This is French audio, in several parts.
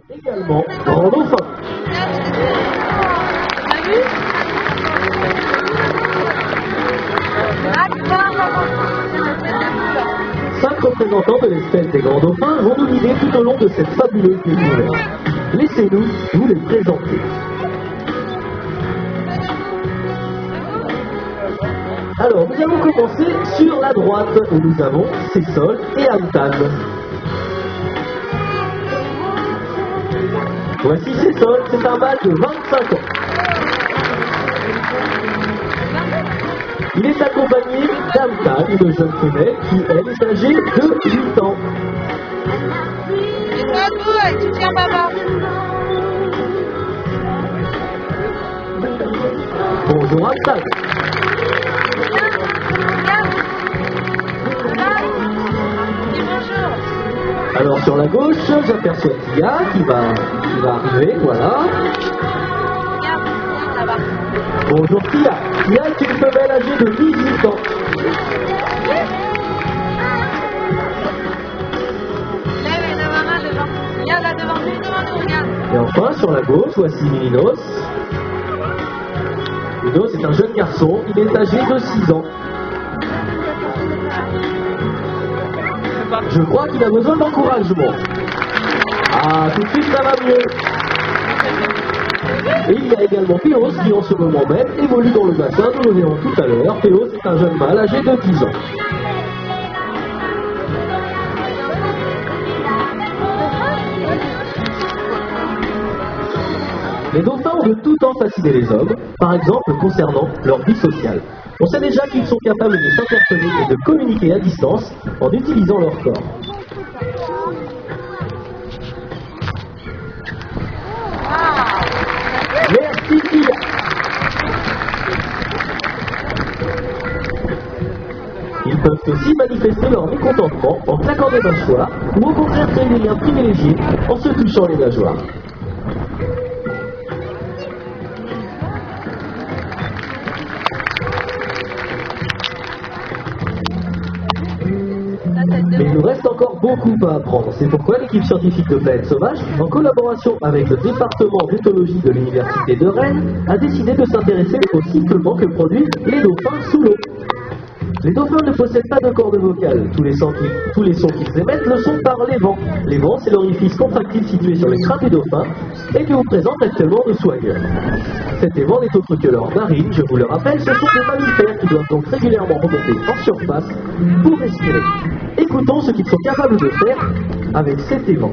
Également, grand dauphin. Cinq représentants de l'espèce des grands dauphins vont nous guider tout au long de cette fabuleuse découverte. Laissez-nous vous les présenter. Alors, nous allons commencer sur la droite où nous avons Cécile et Antan. Voici Cécile, c'est un mâle de 25 ans. Il est accompagné d'Antan, une jeune femelle qui, elle, est âgée de 8 ans. Tu tiens maman. Bonjour Antan. Alors sur la gauche, j'aperçois Tia qui va arriver, voilà. Bonjour Tia. Tia est une femelle âgée de 18 ans. Et enfin, sur la gauche, voici Minos. Minos est un jeune garçon, il est âgé de 6 ans. Je crois qu'il a besoin d'encouragement. Ah, tout de suite ça va mieux. Et il y a également Péos qui en ce moment même évolue dans le bassin, nous le verrons tout à l'heure. Péos est un jeune mâle âgé de 10 ans. Les dauphins ont de tout temps fasciné les hommes, par exemple concernant leur vie sociale. On sait déjà qu'ils sont capables de s'interpeller et de communiquer à distance en utilisant leur corps. Merci Tia. Ils peuvent aussi manifester leur mécontentement en claquant des mâchoires ou au contraire créer des liens privilégiés en se touchant les nageoires. Mais il nous reste encore beaucoup à apprendre. C'est pourquoi l'équipe scientifique de Planète Sauvage, en collaboration avec le département d'éthologie de l'Université de Rennes, a décidé de s'intéresser au sifflement que produisent les dauphins sous l'eau. Les dauphins ne possèdent pas de cordes vocales. Tous les sons qu'ils émettent le sont par les vents. Les vents, c'est l'orifice contractile situé sur les crânes des dauphins et que vous présente actuellement dessous ailleurs. Cet évent n'est autre que leurs narines, je vous le rappelle, ce sont des mammifères qui doivent donc régulièrement remonter en surface pour respirer. Écoutons ce qu'ils sont capables de faire avec cet évent.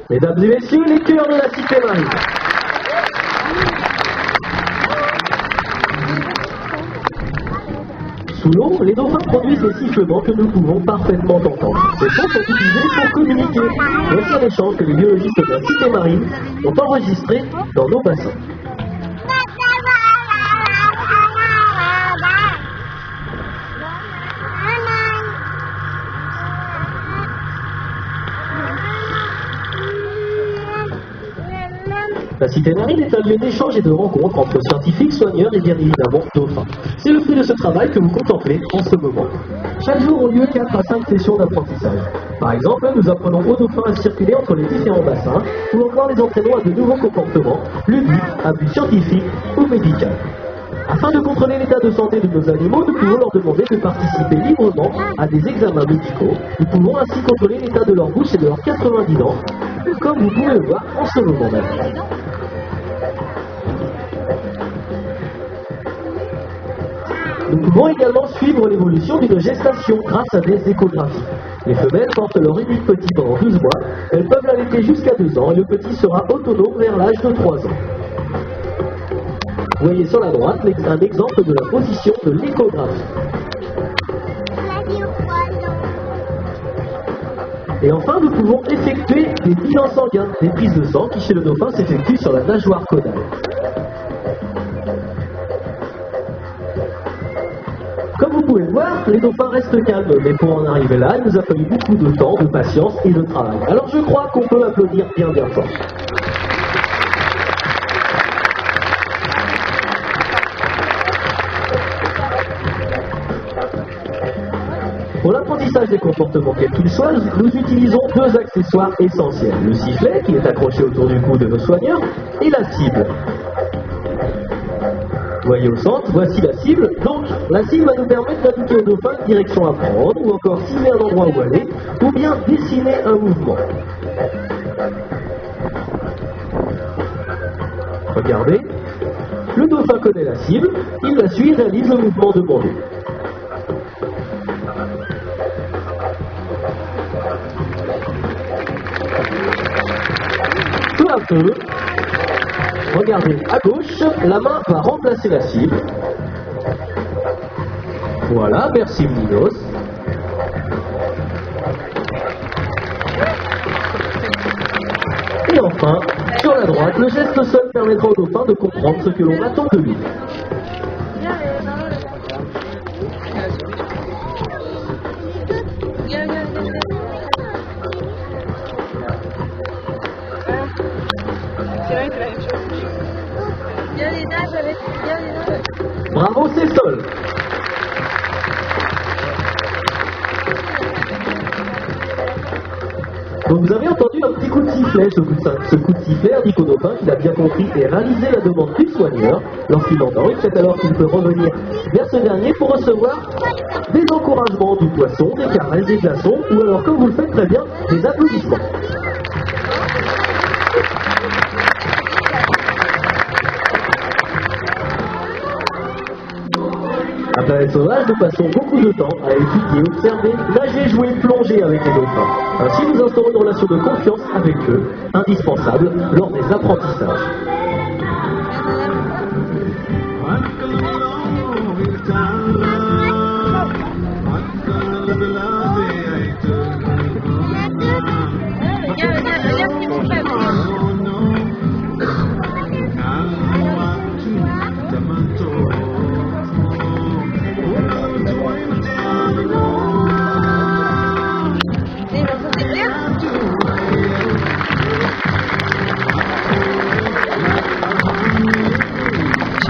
Mesdames et messieurs, les chœurs de la Cité Marine. Sous l'eau, les dauphins produisent des sifflements que nous pouvons parfaitement entendre. Ces sons sont utilisés pour communiquer. Voici un échange que les biologistes de la Cité Marine ont enregistré dans nos bassins. La Cité Marine est un lieu d'échange et de rencontre entre scientifiques, soigneurs et bien évidemment dauphins. C'est le fruit de ce travail que vous contemplez en ce moment. Chaque jour ont lieu 4 à 5 sessions d'apprentissage. Par exemple, nous apprenons aux dauphins à circuler entre les différents bassins ou encore les entraînons à de nouveaux comportements, ludiques, à but scientifique ou médical. Afin de contrôler l'état de santé de nos animaux, nous pouvons leur demander de participer librement à des examens médicaux. Nous pouvons ainsi contrôler l'état de leur bouche et de leurs 90 dents, comme vous pouvez le voir en ce moment même. Nous pouvons également suivre l'évolution d'une gestation grâce à des échographies. Les femelles portent leur unique petit pendant 12 mois, elles peuvent l'allaiter jusqu'à 2 ans et le petit sera autonome vers l'âge de 3 ans. Vous voyez sur la droite un exemple de la position de l'échographie. Et enfin, nous pouvons effectuer des bilans sanguins, des prises de sang qui chez le dauphin s'effectuent sur la nageoire caudale. Comme vous pouvez le voir, les dauphins restent calmes, mais pour en arriver là, il nous a fallu beaucoup de temps, de patience et de travail. Alors je crois qu'on peut applaudir bien fort. Pour l'apprentissage des comportements quels qu'ils soient, nous utilisons deux accessoires essentiels. Le sifflet, qui est accroché autour du cou de nos soigneurs, et la cible. Vous voyez au centre, voici la cible. Donc, la cible va nous permettre d'indiquer au dauphin une direction à prendre, ou encore cibler un endroit où aller, ou bien dessiner un mouvement. Regardez, le dauphin connaît la cible, il la suit et réalise le mouvement demandé. Peu à peu, regardez, à gauche, la main va remplacer la cible. Voilà, merci Minos. Et enfin, sur la droite, le geste seul permettra au dauphin de comprendre ce que l'on attend de lui. Bravo, c'est Sol. Donc vous avez entendu un petit coup de sifflet. Ce coup de sifflet indique au dauphin qu'il a bien compris et réalisé la demande du soigneur. Lorsqu'il l'entend, il sait alors qu'il peut revenir vers ce dernier pour recevoir des encouragements du poisson, des caresses, des glaçons, ou alors, comme vous le faites très bien, des applaudissements. À Planète Sauvage, nous passons beaucoup de temps à étudier, observer, nager, jouer, plonger avec les dauphins. Ainsi, nous instaurons une relation de confiance avec eux, indispensable lors des apprentissages.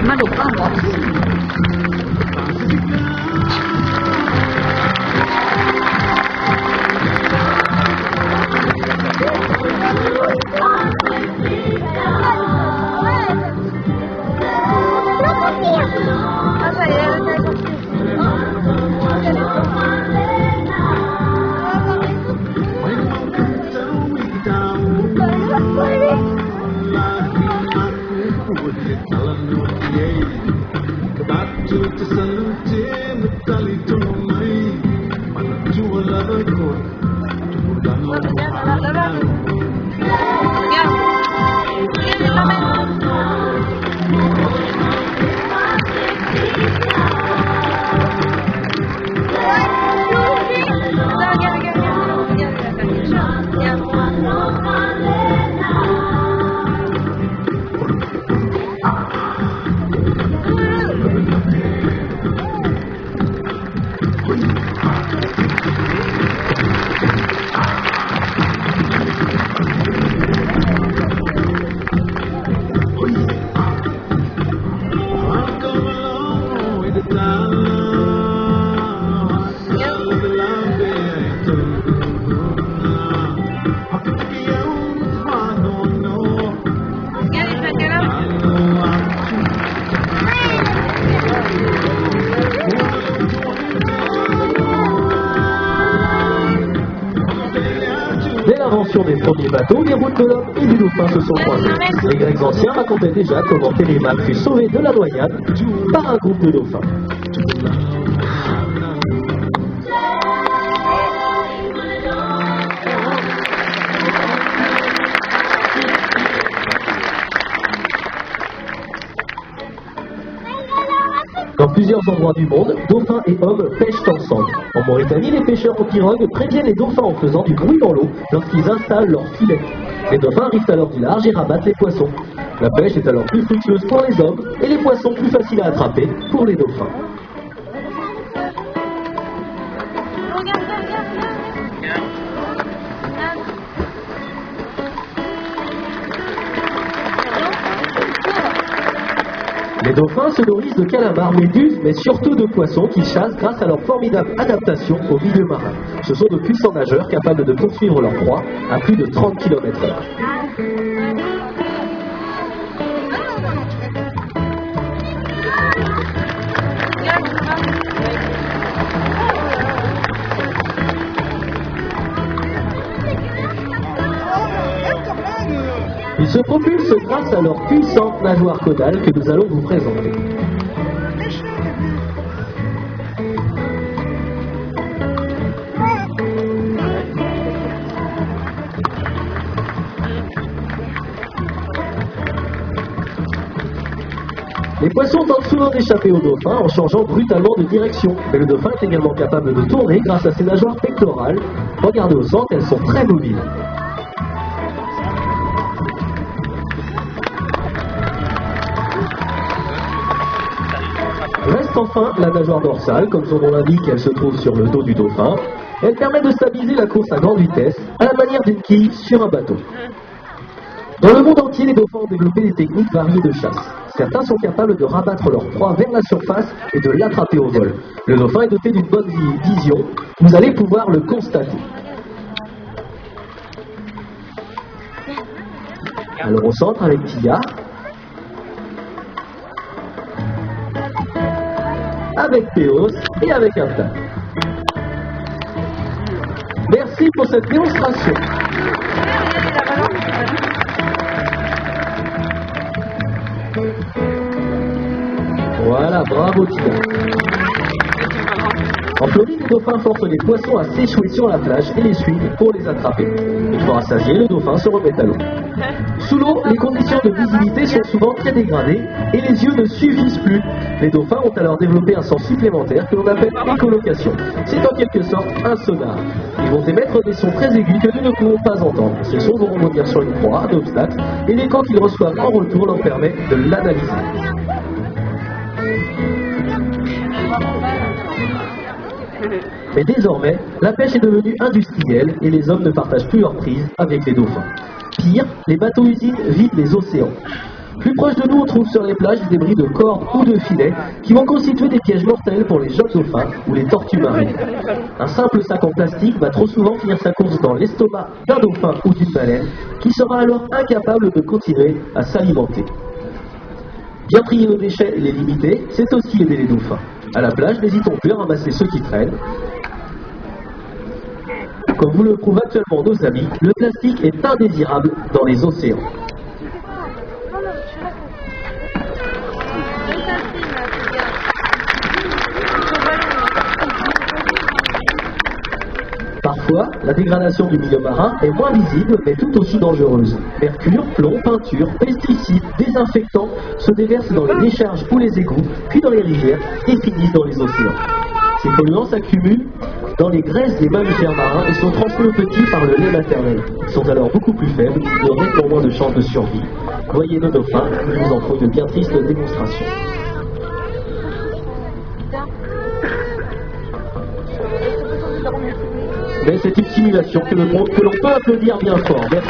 Mal au bras, moi. Dès l'invention des premiers bateaux, les routes de l'homme et du dauphin se sont croisées. Les Grecs anciens racontaient déjà comment Télémaque fut sauvé de la noyade par un groupe de dauphins. Dans plusieurs endroits du monde, dauphins et hommes pêchent ensemble. En Mauritanie, les pêcheurs en pirogue préviennent les dauphins en faisant du bruit dans l'eau lorsqu'ils installent leurs filets. Les dauphins arrivent alors du large et rabattent les poissons. La pêche est alors plus fructueuse pour les hommes et les poissons plus faciles à attraper pour les dauphins. dauphins se nourrissent de calamars, méduses, mais surtout de poissons qu'ils chassent grâce à leur formidable adaptation au milieu marin. Ce sont de puissants nageurs capables de poursuivre leur proie à plus de 30 km/h. Ils se propulsent grâce à leur puissante nageoire caudale que nous allons vous présenter. Les poissons tentent souvent d'échapper au dauphin en changeant brutalement de direction, mais le dauphin est également capable de tourner grâce à ses nageoires pectorales. Regardez au centre, elles sont très mobiles. Reste enfin la nageoire dorsale, comme son nom l'indique, elle se trouve sur le dos du dauphin. Elle permet de stabiliser la course à grande vitesse, à la manière d'une quille sur un bateau. Dans le monde entier, les dauphins ont développé des techniques variées de chasse. Certains sont capables de rabattre leur proie vers la surface et de l'attraper au vol. Le dauphin est doté d'une bonne vision, vous allez pouvoir le constater. Alors au centre avec Tia, avec Théos et avec Abda. Merci pour cette démonstration. Voilà, bravo Tia. En Floride, les dauphins forcent les poissons à s'échouer sur la plage et les suivent pour les attraper. Une fois rassasiés, le dauphin se remet à l'eau. Sous l'eau, les conditions de visibilité sont souvent très dégradées et les yeux ne suffisent plus. Les dauphins ont alors développé un sens supplémentaire que l'on appelle écholocation. C'est en quelque sorte un sonar. Ils vont émettre des sons très aigus que nous ne pouvons pas entendre. Ces sons vont rebondir sur une proie, un obstacle, et l'écho qu'ils reçoivent en retour leur permet de l'analyser. Mais désormais, la pêche est devenue industrielle et les hommes ne partagent plus leur prise avec les dauphins. Pire, les bateaux-usines vident les océans. Plus proche de nous, on trouve sur les plages des débris de cordes ou de filets qui vont constituer des pièges mortels pour les jeunes dauphins ou les tortues marines. Un simple sac en plastique va trop souvent finir sa course dans l'estomac d'un dauphin ou d'une baleine qui sera alors incapable de continuer à s'alimenter. Bien trier nos déchets et les limiter, c'est aussi aider les dauphins. À la plage, n'hésitons plus à ramasser ceux qui traînent. Comme vous le prouvent actuellement nos amis, le plastique est indésirable dans les océans. Parfois, la dégradation du milieu marin est moins visible, mais tout aussi dangereuse. Mercure, plomb, peinture, pesticides, désinfectants se déversent dans les décharges ou les égouts, puis dans les rivières et finissent dans les océans. Ces polluants s'accumulent dans les graisses des mammifères marins et sont transmis aux petits par le lait maternel. Ils sont alors beaucoup plus faibles, ils auraient pour moins de chances de survie. Voyez nos dauphins, nous vous en faut une bien triste démonstration. Mais c'est une simulation que l'on peut applaudir bien fort. Merci.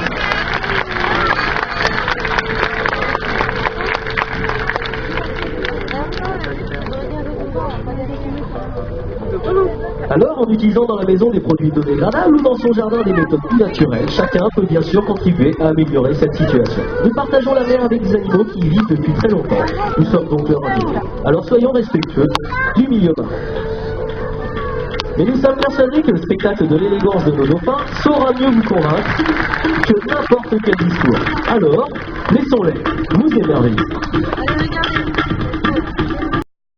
Alors, en utilisant dans la maison des produits biodégradables ou dans son jardin des méthodes plus naturelles, chacun peut bien sûr contribuer à améliorer cette situation. Nous partageons la mer avec des animaux qui y vivent depuis très longtemps. Nous sommes donc leurs invités. Alors soyons respectueux du milieu marin. Mais nous sommes persuadés que le spectacle de l'élégance de nos dauphins saura mieux vous convaincre que n'importe quel discours. Alors, laissons-les nous émerveiller.